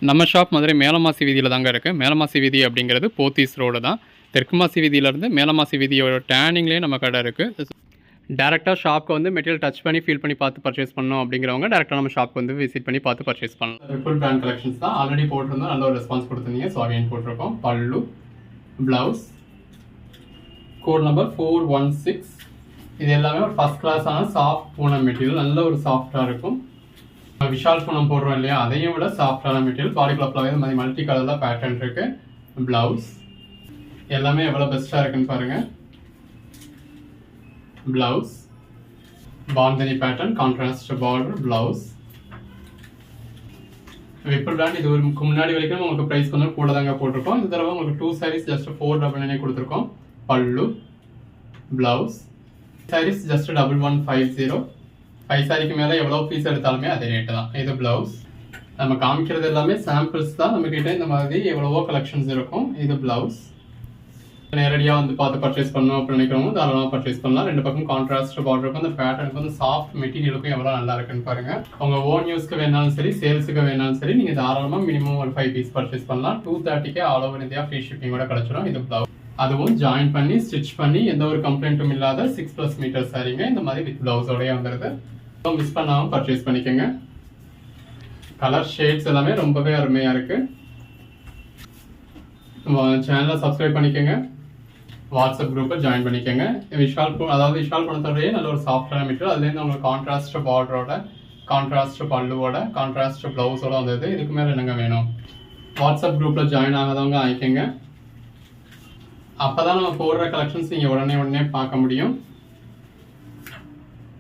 நம்ம ஷாப் மதுரை மேலமாசி வீதியில் தாங்க இருக்குது. மேலமாசி வீதி அப்படிங்கிறது போத்தீஸ் ரோடு தான். தெற்கு மாசி வீதியிலேருந்து மேலமாசி வீதியோட டேர்னிங்லேயே நம்ம கடை இருக்குது. டேரெக்டாக ஷாப்க்கு வந்து மெட்டீரியல் டச் பண்ணி ஃபீல் பண்ணி பார்த்து பர்ச்சேஸ் பண்ணணும் அப்படிங்கிறவங்க டேரெக்டாக நம்ம ஷாப்க்கு வந்து விசிட் பண்ணி பார்த்து பர்ச்சேஸ் பண்ணலாம். ஃபுல் பிராண்ட் கலெக்ஷன்ஸ் தான் ஆல்ரெடி போட்டிருந்தோம், நல்ல ஒரு ரெஸ்பான்ஸ் கொடுத்துருந்தீங்க. ஸோ அகைன் போட்டிருக்கோம். பல்லு, ப்ளவுஸ், கோட் நம்பர் 416. இது எல்லாமே ஒரு ஃபஸ்ட் கிளாஸான சாஃப்ட் பூனம் மெட்டீரியல், நல்ல ஒரு சாஃப்டாக இருக்கும். விஷால் பூனம் போடுறோம் இல்லையா, அதையும் விட சாஃப்டான மெட்டீரியல். பாடி கிளாப்ல இந்த மாதிரி மல்டி கலரில் பேட்டர்ன் இருக்கு. பிளவுஸ் எல்லாமே எவ்வளோ பெஸ்ட்டாக இருக்குன்னு பாருங்க. Blouse bandhani pattern, contrast border blouse. Vipul brand இது முன்னாடி வரைக்கும் உங்களுக்கு ப்ரைஸ் கொஞ்சம் கூட தாங்க போட்டிருக்கோம். இந்த தடவை உங்களுக்கு 2 சாரீஸ் ஜஸ்ட் 499 கொடுத்துருக்கோம். பல்லு, பிளவுஸ், சாரீஸ் ஜஸ்ட் 1150. 5 சாரிக்கு மேலே எவ்வளோ பீஸ் எடுத்தாலுமே அதே ரேட்டு தான். இது பிளவுஸ். நம்ம காமிக்கிறது எல்லாமே சாம்பிள்ஸ் தான். நம்மக்கிட்ட இந்த மாதிரி எவ்வளவோ கலெக்ஷன்ஸ் இருக்கும். இது பிளவுஸ். நேரடியாக வந்து பார்த்து பர்ச்சேஸ் பண்ணணும் அப்படின்னு நினைக்கிறவங்க தாராளமாக பர்ச்சேஸ் பண்ணலாம். 2 பக்கம் கான்ட்ராஸ்ட் பார்டருக்கும் அந்த பேட்டர்னுக்கு வந்து சாஃப்ட் மெட்டீரியலுக்கும் எவ்வளோ நல்லா இருக்குன்னு பாருங்க. உங்கள் ஓன் யூஸ்க்கு வேணாலும் சரி, சேல்ஸுக்கு வேணாலும் சரி, நீங்கள் தாராளமாக மினிமம் ஒரு 5 பீஸ் பர்ச்சேஸ் பண்ணலாம். 230 ஆல் ஓவர் இந்தியா ஃப்ரீ ஷிப்பிங்கோட கிடச்சிடும். இது பிளவுஸ். அதுவும் ஜாயின் பண்ணி ஸ்டிச் பண்ணி எந்த ஒரு கம்ப்ளைண்ட்டும் இல்லாத 6+ மீட்டர் சாரீங்க. இந்த மாதிரி வித் பிளவுஸோடய வந்துடுது. மிஸ் பண்ணாமல் பர்ச்சேஸ் பண்ணிக்கோங்க. கலர் ஷேட்ஸ் எல்லாமே ரொம்பவே அருமையாக இருக்கு. சேனலை சப்ஸ்கிரைப் பண்ணிக்கோங்க. வாட்ஸ்அப் குரூப்பை ஜாயின் பண்ணிக்கோங்க. விஷால் பணத்தோடய நல்ல ஒரு சாஃப்டான மெட்டீரியல். அதுலேருந்து உங்களுக்கு கான்ட்ராஸ்ட் பார்டரோட, கான்ட்ராஸ்ட் பல்லுவோட, கான்ட்ராஸ்ட் ப்ளவுஸோட வந்தது. இதுக்கு மேலே என்னங்க வேணும்? வாட்ஸ்அப் குரூப்பில் ஜாயின் ஆகாதவங்க ஆகிக்கோங்க. அப்போ தான் நம்ம போடுற கலெக்ஷன்ஸ் நீங்கள் உடனே பார்க்க முடியும்.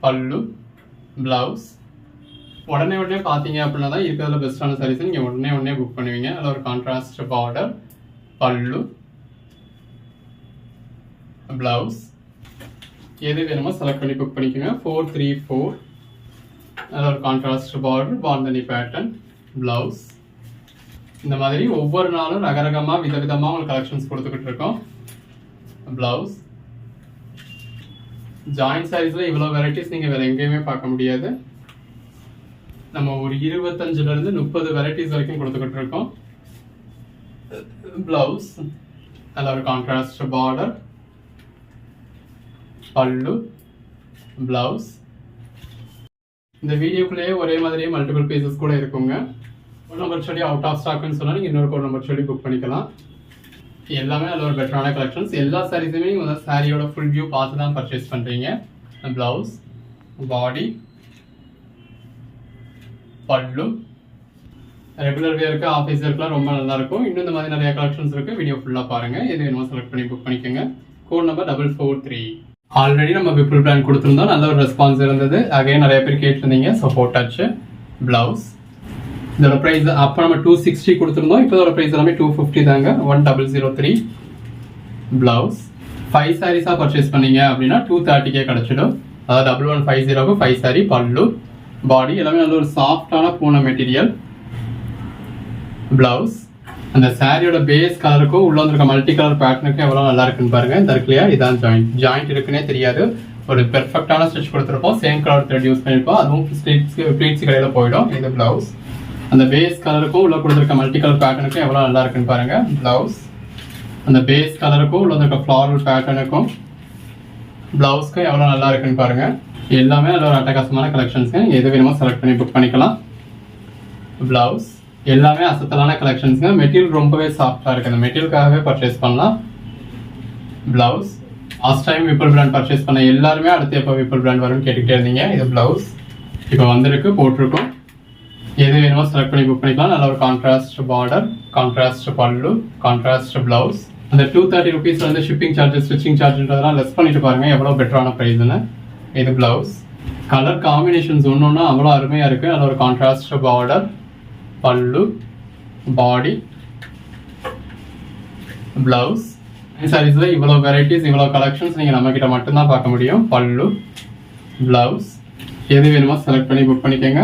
பல்லு, பிளவுஸ் உடனே பார்த்தீங்க அப்படின்னா தான் இருக்கிறதுல பெஸ்ட்டான சாரீஸ் நீங்கள் உடனே புக் பண்ணுவீங்க. அதில் ஒரு கான்ட்ராஸ்ட் பார்டர், பல்லு, பிளவுஸ் எது வேணுமோ செலக்ட் பண்ணி புக் பண்ணிக்கோங்க. 434. அதில் ஒரு contrast border, bandhani pattern, blouse. இந்த மாதிரி ஒவ்வொரு நாளும் ரகரகமாக விதவிதமாக உங்களுக்கு கலெக்ஷன்ஸ் கொடுத்துக்கிட்டு இருக்கோம். பிளவுஸ் ஜாயின்ட் சாரீஸ்ல இவ்வளோ வெரைட்டிஸ் நீங்கள் வேற எங்கேயுமே பார்க்க முடியாது. நம்ம ஒரு 25 to 30 வெரைட்டிஸ் வரைக்கும் கொடுத்துக்கிட்டு இருக்கோம். பிளவுஸ் அதில் ஒரு கான்ட்ராஸ்ட் பார்டர், பல்லு, பிளவுஸ். இந்த வீடியோக்குள்ளேயே ஒரே மாதிரியே மல்டிபிள் பீசஸ் கூட இருக்குங்க. கோட் நம்பர் சொல்லி அவுட் ஆஃப் ஸ்டாக்னு சொன்னால் நீங்கள் இன்னொரு கோட் நம்பர் சொல்லி புக் பண்ணிக்கலாம். எல்லாமே நல்ல ஒரு பெட்டரான கலெக்ஷன்ஸ். எல்லா சாரீஸுமே நீங்கள் வந்து சாரியோட ஃபுல் வியூ பார்த்து தான் பர்ச்சேஸ் பண்ணுறீங்க. பிளவுஸ், பாடி, பல்லு. ரெகுலர் வேருக்கு, ஆஃபீஸ் வேர்க்குலாம் ரொம்ப நல்லாயிருக்கும். இன்னும் இந்த மாதிரி நிறைய கலெக்ஷன்ஸ் இருக்குது. வீடியோ ஃபுல்லாக பாருங்கள். எது வேணுமோ செலக்ட் பண்ணி புக் பண்ணிக்கோங்க. Code number 443. ஆல்ரெடி நம்ம விப்புல் பிராண்ட் கொடுத்துருந்தோம், நல்ல ஒரு ரெஸ்பான்ஸ் இருந்தது. அகைன் நிறைய பேர் கேட்டிருந்தீங்க, ஸோ போட்டாச்சு. பிளவுஸ் இதோட ப்ரைஸ் அப்போ நம்ம 260 கொடுத்துருந்தோம். இப்போ இதோட ப்ரைஸ் எல்லாமே 250 தாங்க. 1003. பிளவுஸ் 5 சாரீஸாக பர்ச்சேஸ் பண்ணீங்க அப்படின்னா 230 கிடைச்சிடும். அதாவது 1150க்கு 5 சாரி. பல்லு, பாடி எல்லாமே நல்ல ஒரு சாஃப்டான பூனை மெட்டீரியல். பிளவுஸ் அந்த சாரியோட பேஸ் கலருக்கும் உள்ள வந்துருக்க மல்டி கலர் பேட்டர்னுக்கும் எவ்வளோ நல்லா இருக்குன்னு பாருங்க. இந்த இருக்குல்லையா, இதான் ஜாயிண்ட் இருக்குன்னே தெரியாது. ஒரு பெர்ஃபெக்டான ஸ்டிச் கொடுத்துருப்போம். சேம் கலர் த்ரெட் யூஸ் பண்ணியிருப்போம். அதுவும் ப்ளீட்ஸ் கடையில் போயிடும். இது பிளவுஸ். அந்த பேஸ் கலருக்கும் உள்ள கொடுத்துருக்க மல்டி கலர் பேட்டர்னுக்கும் எவ்வளோ நல்லா இருக்குன்னு பாருங்க. பிளவுஸ் அந்த பேஸ் கலருக்கும் உள்ள இருக்க ஃப்ளாரல் பேட்டர்னுக்கும் பிளவுஸ்க்கும் எவ்வளோ நல்லா இருக்குன்னு பாருங்க. எல்லாமே நல்ல ஒரு அட்டகாசமான கலெக்ஷன்ஸுங்க. எது வேணுமோ செலக்ட் பண்ணி புக் பண்ணிக்கலாம். பிளவுஸ் எல்லாமே அசத்தலான கலெக்ஷன்ஸுங்க. மெட்டீரியல் ரொம்பவே சாஃப்டாக இருக்குது. அந்த மெட்டீரியலுக்காகவே பர்ச்சேஸ் பண்ணலாம். Blouse last time Vipul brand purchase பண்ண எல்லாருமே அடுத்து எப்போ விப்புல் பிராண்ட் வரும்னு கேட்டுக்கிட்டே இருந்தீங்க. இது பிளவுஸ் இப்போ வந்திருக்கு, போட்டிருக்கோம். எது வேணுமோ செலக்ட் பண்ணி புக் பண்ணிக்கலாம். நல்ல ஒரு கான்ட்ராஸ்ட் பார்டர், கான்ட்ராஸ்ட் பல்லு, கான்ட்ராஸ்ட் பிளவுஸ். அந்த 230 rupees வந்து ஷிப்பிங் சார்ஜஸ், ஸ்டிச்சிங் சார்ஜ்ன்றதெல்லாம் லெஸ் பண்ணிட்டு பாருங்க எவ்வளோ பெட்டரான ப்ரைஸ்னு. இது பிளவுஸ். கலர் காம்பினேஷன்ஸ் ஒன்று அவ்வளோ அருமையாக இருக்குது. நல்ல ஒரு கான்ட்ராஸ்ட் பார்டர், பல்லு, பாடி, பிளவுஸ். சாரீஸில் இவ்வளோ வெரைட்டிஸ், இவ்வளோ கலெக்ஷன்ஸ் நீங்கள் நம்மக்கிட்ட மட்டும்தான் பார்க்க முடியும். பல்லு, பிளவுஸ் எது வேணுமோ செலக்ட் பண்ணி புக் பண்ணிக்கோங்க.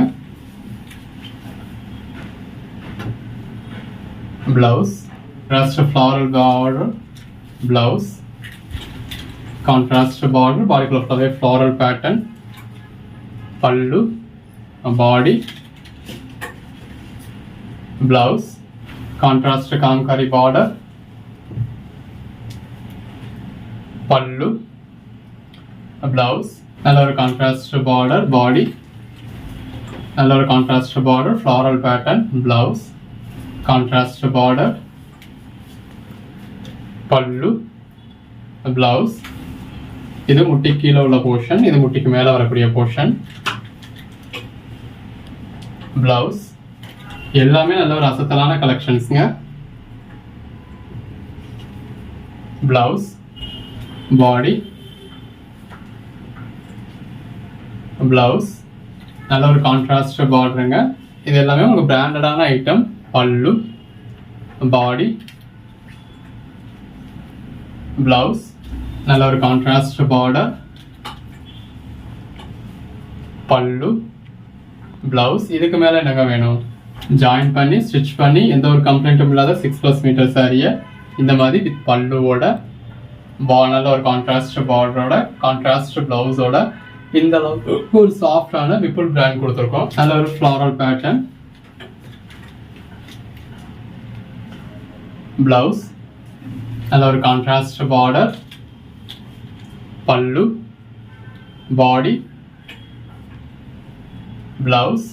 Blouse rust floral border, blouse contrast border, பாடிக்குள்ள ஃபுல்லாகவே ஃப்ளாரல் பேட்டர்ன், பல்லு, பாடி, blouse, contrast kalamkari border, pallu, blouse, நல்ல ஒரு contrast border, body, நல்ல ஒரு contrast border, floral pattern, blouse, contrast border, pallu, blouse. இது முட்டிக்கு கீழே உள்ள போர்ஷன், இது முட்டிக்கு மேலே வரக்கூடிய போர்ஷன், பிளவுஸ். எல்லாமே நல்ல ஒரு அசத்தலான கலெக்ஷன்ஸ்ங்க. பிளவுஸ், பாடி, பிளவுஸ், நல்ல ஒரு கான்ட்ராஸ்ட் பார்டருங்க. இது எல்லாமே உங்களுக்கு பிராண்டடான ஐட்டம். பல்லு, பாடி, பிளவுஸ், நல்ல ஒரு கான்ட்ராஸ்ட் பார்டர், பல்லு, பிளவுஸ். இதுக்கு மேல என்னங்க வேணும்? ஜாயின் பண்ணி ஸ்டிச் பண்ணி எந்த ஒரு கம்ப்ளைண்ட்டும் இல்லாத 6+ மீட்டர் சாரியை இந்த மாதிரி வித் பல்லுவோட, நல்ல ஒரு கான்ட்ராஸ்ட் பார்டரோட, கான்ட்ராஸ்ட் பிளவுஸோட இந்த அளவுக்கு ஒரு சாஃப்டான விப்புல் பிராண்ட் கொடுத்துருக்கோம். நல்ல ஒரு ஃப்ளாரல் பேட்டர்ன், பிளவுஸ், நல்ல ஒரு கான்ட்ராஸ்ட் பார்டர், பல்லு, பாடி, பிளவுஸ்,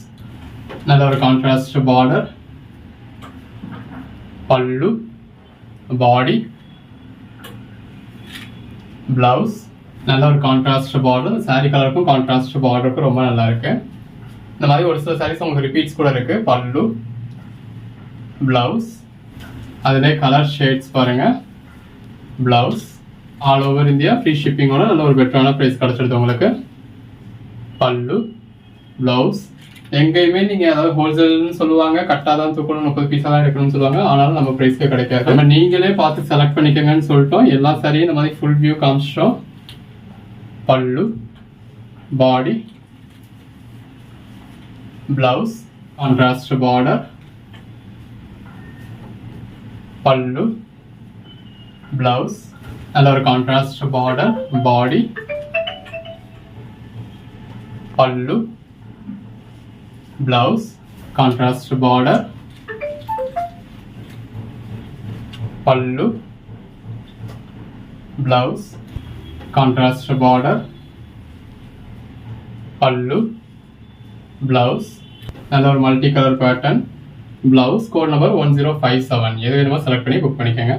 நல்ல ஒரு கான்ட்ராஸ்ட் பார்டர், பல்லு, பாடி, பிளவுஸ், நல்ல ஒரு கான்ட்ராஸ்ட் பார்டர். சாரி கலருக்கும் கான்ட்ராஸ்ட் பார்டருக்கும் ரொம்ப நல்லா இருக்கு. இந்த மாதிரி ஒரு சில சாரீஸ் உங்களுக்கு ரிப்பீட்ஸ் கூட இருக்கு. பல்லு, பிளவுஸ், அதிலே கலர் ஷேட்ஸ் பாருங்க, blouse. All over India free ஷிப்பிங்கோட நல்ல ஒரு பெட்டரான ப்ரைஸ் கிடச்சிருது உங்களுக்கு. பல்லு, பிளவுஸ். எங்கேயுமே நீங்கள் அதாவது ஹோல்சேல்னு சொல்லுவாங்க, கட்டாக தான் தூக்கணும், 30 பீஸாக தான் எடுக்கணும்னு சொல்லுவாங்க. ஆனாலும் நம்ம ப்ரைஸ்க்கு கிடைக்காது. நம்ம நீங்களே பார்த்து செலக்ட் பண்ணிக்கோங்கன்னு சொல்லிட்டோம். எல்லா சாரியும் இந்த மாதிரி ஃபுல் வியூ காமிச்சிட்டோம். Pallu, body, blouse, contrast border, pallu, blouse, நல்ல ஒரு contrast border, body, pallu, blouse, contrast border, pallu, blouse, contrast border, pallu, blouse. நல்ல ஒரு multi colour pattern blouse. Code number 1057. எது வேணுமோ செலக்ட் பண்ணி புக் பண்ணிக்கோங்க.